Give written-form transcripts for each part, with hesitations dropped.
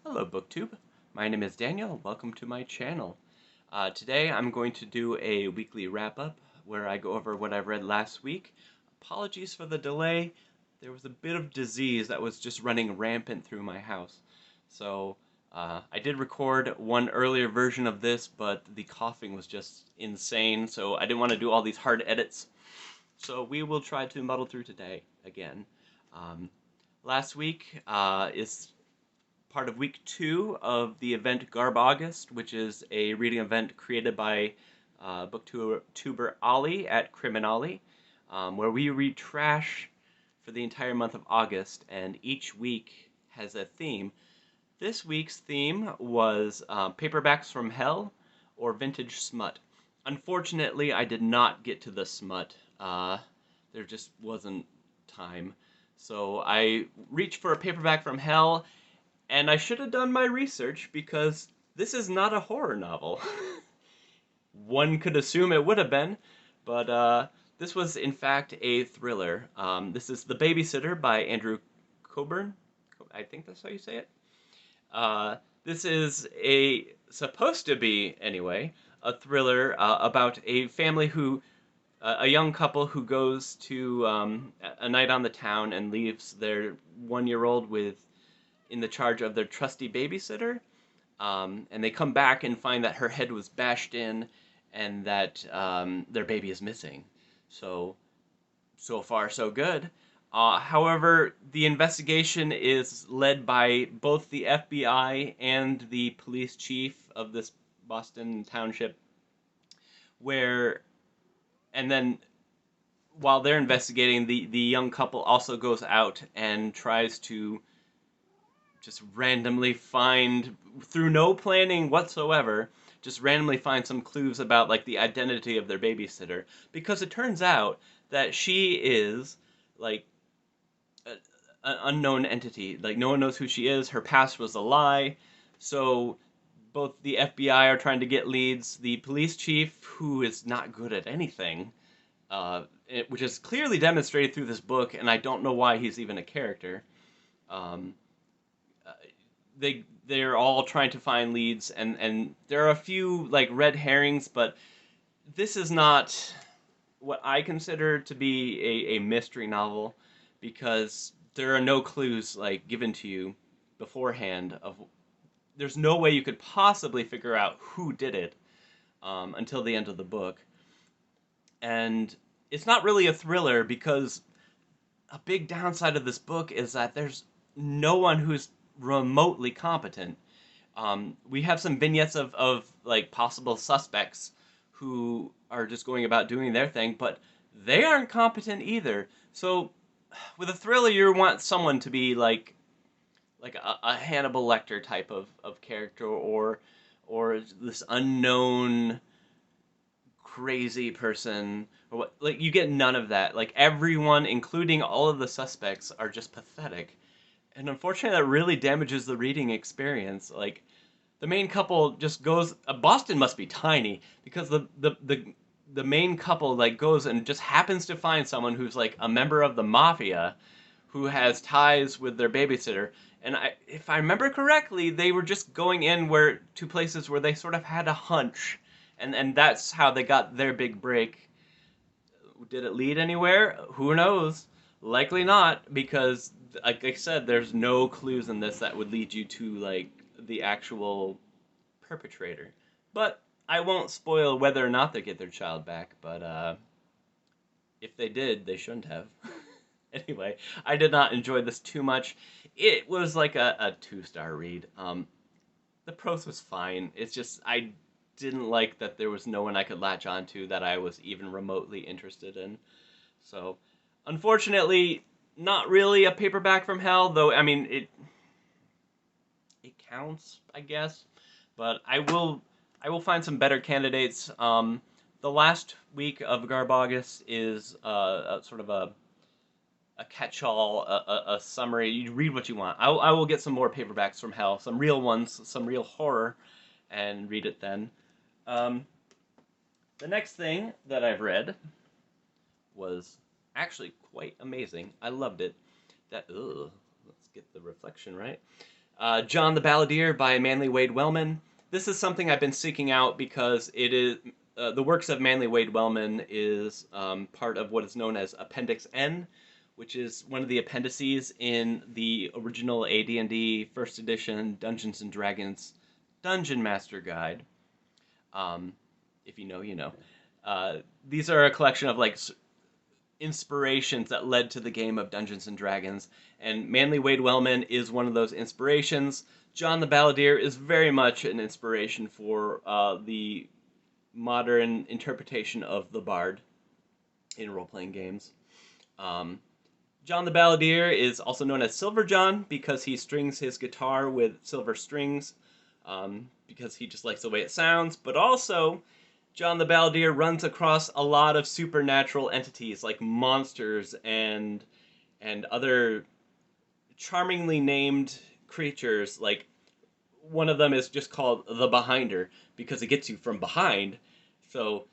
Hello BookTube, my name is Daniel, welcome to my channel. Today I'm going to do a weekly wrap-up where I go over what I've read last week. Apologies for the delay, there was a bit of disease that was just running rampant through my house. So I did record one earlier version of this, but the coughing was just insane, so I didn't want to do all these hard edits. So we will try to muddle through today again. Last week is part of week 2 of the event GarbAugust, which is a reading event created by booktuber Ollie at Criminali, where we read trash for the entire month of August, and each week has a theme. This week's theme was paperbacks from hell or vintage smut. Unfortunately, I did not get to the smut. There just wasn't time. So I reached for a paperback from hell, and I should have done my research because this is not a horror novel. One could assume it would have been, but this was in fact a thriller. This is The Babysitter by Andrew Coburn. I think that's how you say it. This is supposed to be, anyway, a thriller about a family a young couple who goes to a night on the town and leaves their 1-year-old in the charge of their trusty babysitter, and they come back and find that her head was bashed in and that their baby is missing. So far so good. However, the investigation is led by both the FBI and the police chief of this Boston township, and then while they're investigating, the young couple also goes out and tries to just randomly find, through no planning whatsoever, just randomly find some clues about like the identity of their babysitter, because it turns out that she is like an unknown entity. Like, no one knows who she is. Her past was a lie. So both the FBI are trying to get leads. The police chief, who is not good at anything, which is clearly demonstrated through this book, and I don't know why he's even a character. They're all trying to find leads, and there are a few like red herrings, but this is not what I consider to be a mystery novel, because there are no clues like given to you beforehand. There's no way you could possibly figure out who did it until the end of the book. And it's not really a thriller, because a big downside of this book is that there's no one who's remotely competent. We have some vignettes of like possible suspects who are just going about doing their thing, but they aren't competent either. So with a thriller, you want someone to be like a Hannibal Lecter type of character, or this unknown crazy person, or what. Like, you get none of that. Like, everyone, including all of the suspects, are just pathetic. And unfortunately, that really damages the reading experience. Like, the main couple just goes. Boston must be tiny, because the main couple like goes and just happens to find someone who's like a member of the mafia, who has ties with their babysitter. And if I remember correctly, they were just going to places where they sort of had a hunch, and that's how they got their big break. Did it lead anywhere? Who knows? Likely not, because, like I said, there's no clues in this that would lead you to like the actual perpetrator. But I won't spoil whether or not they get their child back, but if they did, they shouldn't have. Anyway, I did not enjoy this too much. It was like a 2-star read. The prose was fine. It's just I didn't like that there was no one I could latch onto that I was even remotely interested in. So, unfortunately, not really a paperback from hell, though. I mean, it counts, I guess. But I will find some better candidates. The last week of GarbAugust is a sort of a catch-all, a summary. You read what you want. I will get some more paperbacks from hell, some real ones, some real horror, and read it then. The next thing that I've read was actually quite amazing. I loved it. Let's get the reflection right. John the Balladeer by Manly Wade Wellman. This is something I've been seeking out because it is the works of Manly Wade Wellman is part of what is known as Appendix N, which is one of the appendices in the original AD&D First Edition Dungeons and Dragons Dungeon Master Guide. If you know, you know. These are a collection of like inspirations that led to the game of Dungeons and Dragons, and Manly Wade Wellman is one of those inspirations. John the Balladeer is very much an inspiration for the modern interpretation of the Bard in role-playing games. John the Balladeer is also known as Silver John because he strings his guitar with silver strings, because he just likes the way it sounds, but also John the Balladeer runs across a lot of supernatural entities like monsters and other charmingly named creatures. Like one of them is just called the Behinder because it gets you from behind. So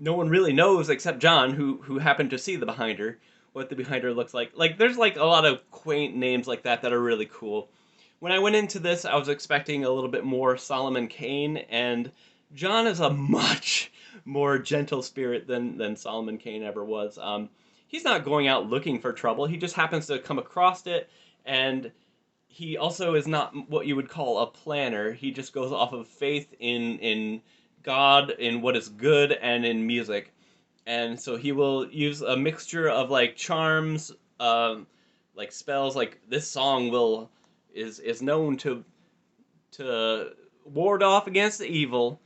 no one really knows except John, who happened to see the Behinder, what the Behinder looks like. Like there's like a lot of quaint names like that are really cool. When I went into this, I was expecting a little bit more Solomon Kane, and John is a much more gentle spirit than Solomon Kane ever was. He's not going out looking for trouble. He just happens to come across it, and he also is not what you would call a planner. He just goes off of faith in God, in what is good, and in music. And so he will use a mixture of like charms, like spells. Like this song is known to ward off against the evil,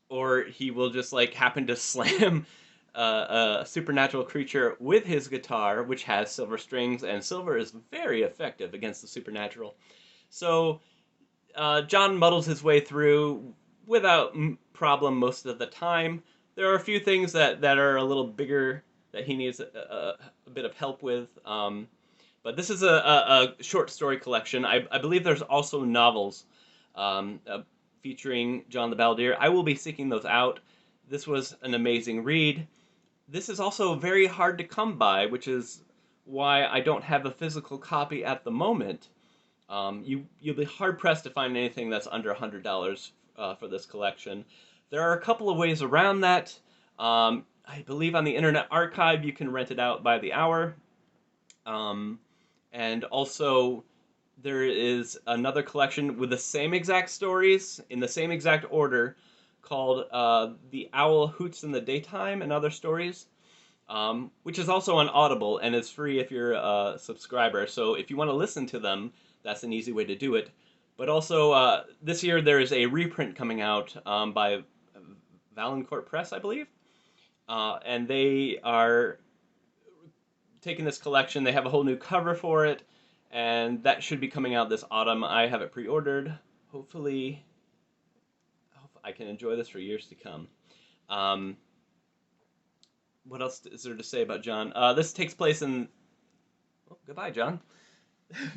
or he will just like happen to slam a supernatural creature with his guitar, which has silver strings, and silver is very effective against the supernatural. So John muddles his way through without problem most of the time. There are a few things that are a little bigger that he needs a bit of help with. But this is a short story collection. I believe there's also novels featuring John the Balladeer. I will be seeking those out. This was an amazing read. This is also very hard to come by, which is why I don't have a physical copy at the moment. You'll be hard-pressed to find anything that's under $100 for this collection. There are a couple of ways around that. I believe on the Internet Archive you can rent it out by the hour. And also, there is another collection with the same exact stories in the same exact order called The Owl Hoots in the Daytime and Other Stories, which is also on Audible and is free if you're a subscriber. So if you want to listen to them, that's an easy way to do it. But also, this year there is a reprint coming out by Valancourt Press, I believe. And they are taking this collection. They have a whole new cover for it, and that should be coming out this autumn. I have it pre-ordered. Hopefully, I can enjoy this for years to come. What else is there to say about John? This takes place in... Oh, goodbye, John.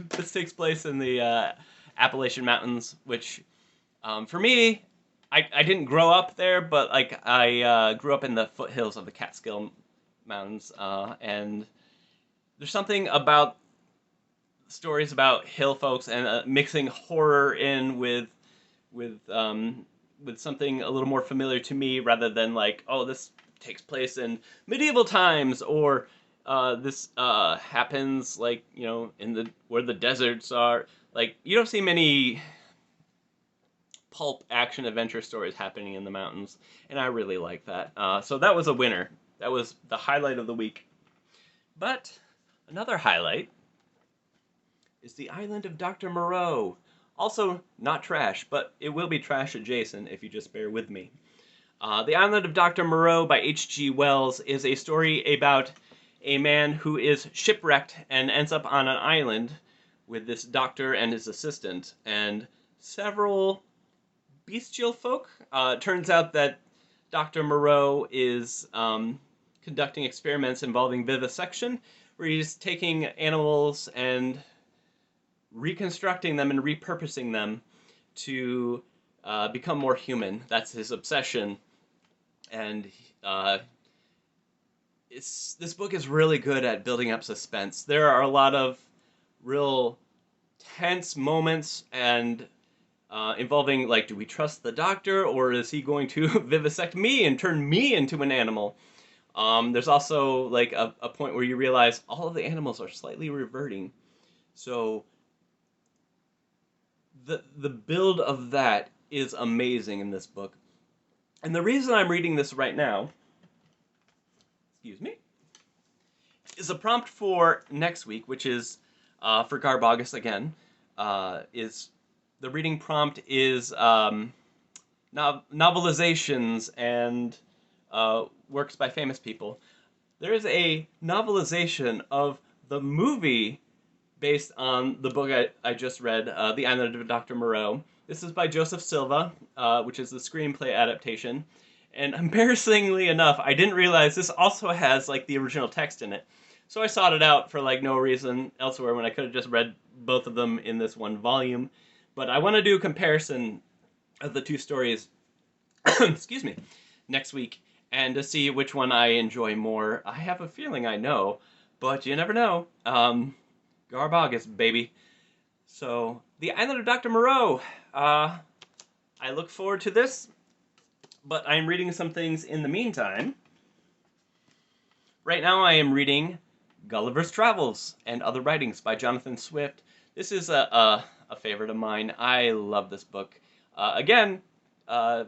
This takes place in the Appalachian Mountains, which, for me, I didn't grow up there, but like I grew up in the foothills of the Catskill Mountains, and there's something about stories about hill folks and mixing horror in with something a little more familiar to me, rather than like, oh, this takes place in medieval times, or this happens like, you know, in the where the deserts are. Like, you don't see many pulp action adventure stories happening in the mountains, and I really like that. So that was a winner. That was the highlight of the week. But another highlight is the Island of Dr. Moreau. Also, not trash, but it will be trash adjacent if you just bear with me. The Island of Dr. Moreau by H.G. Wells is a story about a man who is shipwrecked and ends up on an island with this doctor and his assistant and several bestial folk. Turns out that Dr. Moreau is conducting experiments involving vivisection, where he's taking animals and reconstructing them and repurposing them to become more human. That's his obsession. And this book is really good at building up suspense. There are a lot of real tense moments and involving, like, do we trust the doctor, or is he going to vivisect me and turn me into an animal? There's also like a point where you realize all of the animals are slightly reverting. So the build of that is amazing in this book. And the reason I'm reading this right now, excuse me, is a prompt for next week, which is for GarbAugust again. Is the reading prompt is novelizations and works by famous people. There is a novelization of the movie based on the book I just read, The Island of Dr. Moreau. This is by Joseph Silva, which is the screenplay adaptation. And embarrassingly enough, I didn't realize this also has like the original text in it. So I sought it out for like no reason elsewhere when I could have just read both of them in this one volume. But I want to do a comparison of the two stories, excuse me, next week, and to see which one I enjoy more. I have a feeling I know, but you never know. GarbAugust, baby. So, The Island of Dr. Moreau. I look forward to this, but I'm reading some things in the meantime. Right now I am reading Gullivers Travels and Other Writings by Jonathan Swift. This is a favorite of mine. I love this book. Again,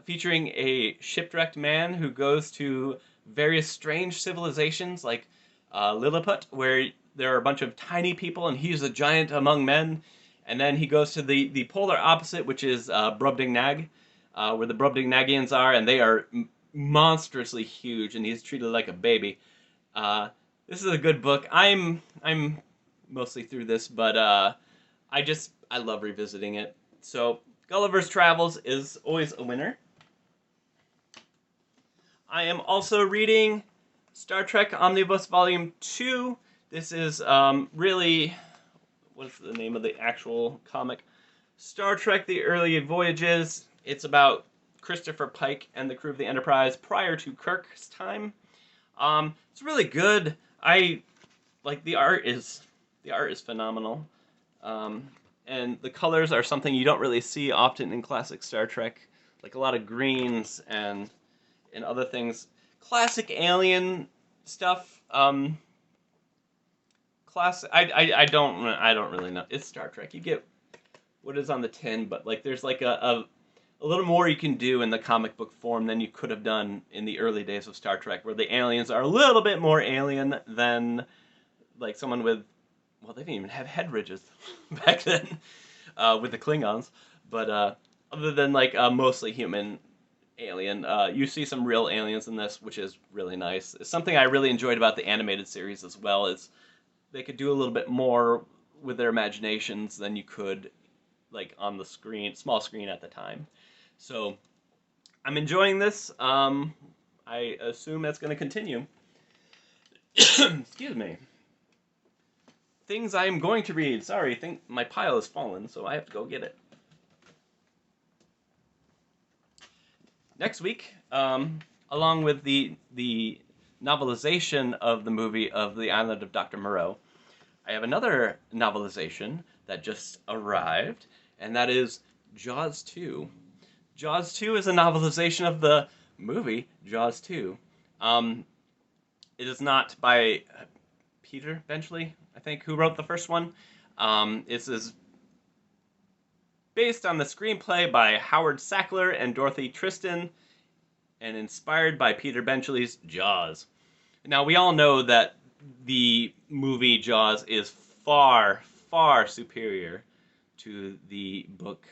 featuring a shipwrecked man who goes to various strange civilizations like Lilliput, where there are a bunch of tiny people and he's a giant among men. And then he goes to the polar opposite, which is Brobdingnag, where the Brobdingnagians are, and they are monstrously huge, and he's treated like a baby. This is a good book. I'm mostly through this, but I love revisiting it. So Gulliver's Travels is always a winner. I am also reading Star Trek Omnibus Volume 2. This is really, what's the name of the actual comic? Star Trek The Early Voyages. It's about Christopher Pike and the crew of the Enterprise prior to Kirk's time. It's really good. I like the art is phenomenal. And the colors are something you don't really see often in classic Star Trek, like a lot of greens and other things. Classic alien stuff. Classic. I don't really know. It's Star Trek. You get what is on the tin, but like there's like a little more you can do in the comic book form than you could have done in the early days of Star Trek, where the aliens are a little bit more alien than like someone with, well, they didn't even have head ridges back then with the Klingons. But other than like mostly human alien, you see some real aliens in this, which is really nice. It's something I really enjoyed about the animated series as well, is they could do a little bit more with their imaginations than you could like on the screen, small screen at the time. So I'm enjoying this. I assume that's going to continue. Excuse me. Things I am going to read. Sorry, my pile has fallen, so I have to go get it. Next week, along with the novelization of the movie of The Island of Dr. Moreau, I have another novelization that just arrived, and that is Jaws 2. Jaws 2 is a novelization of the movie Jaws 2. It is not by Peter Benchley, I think, who wrote the first one. This is based on the screenplay by Howard Sackler and Dorothy Tristan, and inspired by Peter Benchley's Jaws. Now, we all know that the movie Jaws is far, far superior to the book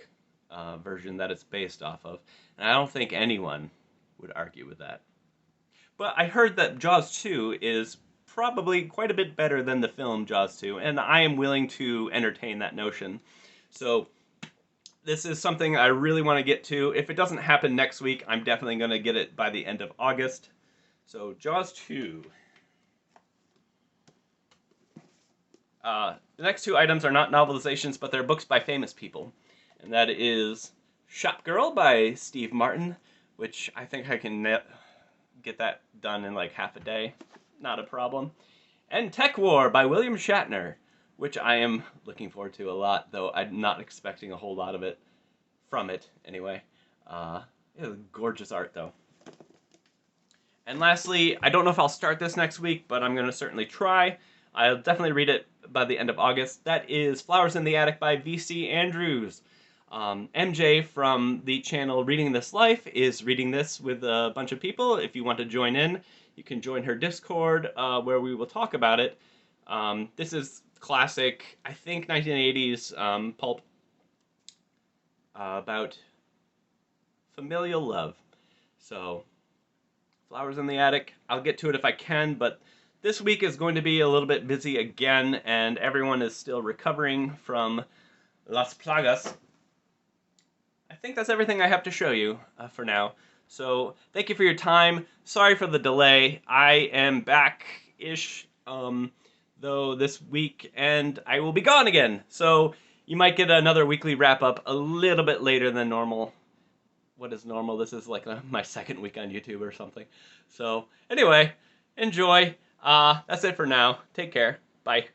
version that it's based off of, and I don't think anyone would argue with that. But I heard that Jaws 2 is probably quite a bit better than the film Jaws 2, and I am willing to entertain that notion. So this is something I really want to get to. If it doesn't happen next week, I'm definitely going to get it by the end of August. So Jaws 2. The next two items are not novelizations, but they're books by famous people. And that is Shop Girl by Steve Martin, which I think I can get that done in like half a day. Not a problem. And Tech War by William Shatner, which I am looking forward to a lot, though I'm not expecting a whole lot of it from it anyway. Gorgeous art, though. And lastly, I don't know if I'll start this next week, but I'm going to certainly try. I'll definitely read it by the end of August. That is Flowers in the Attic by V.C. Andrews. MJ from the channel Reading This Life is reading this with a bunch of people. If you want to join in, you can join her Discord where we will talk about it. This is classic, I think 1980s pulp about familial love. So, Flowers in the Attic, I'll get to it if I can, but this week is going to be a little bit busy again, and everyone is still recovering from Las Plagas. I think that's everything I have to show you for now. So, thank you for your time. Sorry for the delay. I am back-ish, though, this week, and I will be gone again. So, you might get another weekly wrap-up a little bit later than normal. What is normal? This is like my second week on YouTube or something. So, anyway, enjoy. That's it for now. Take care. Bye.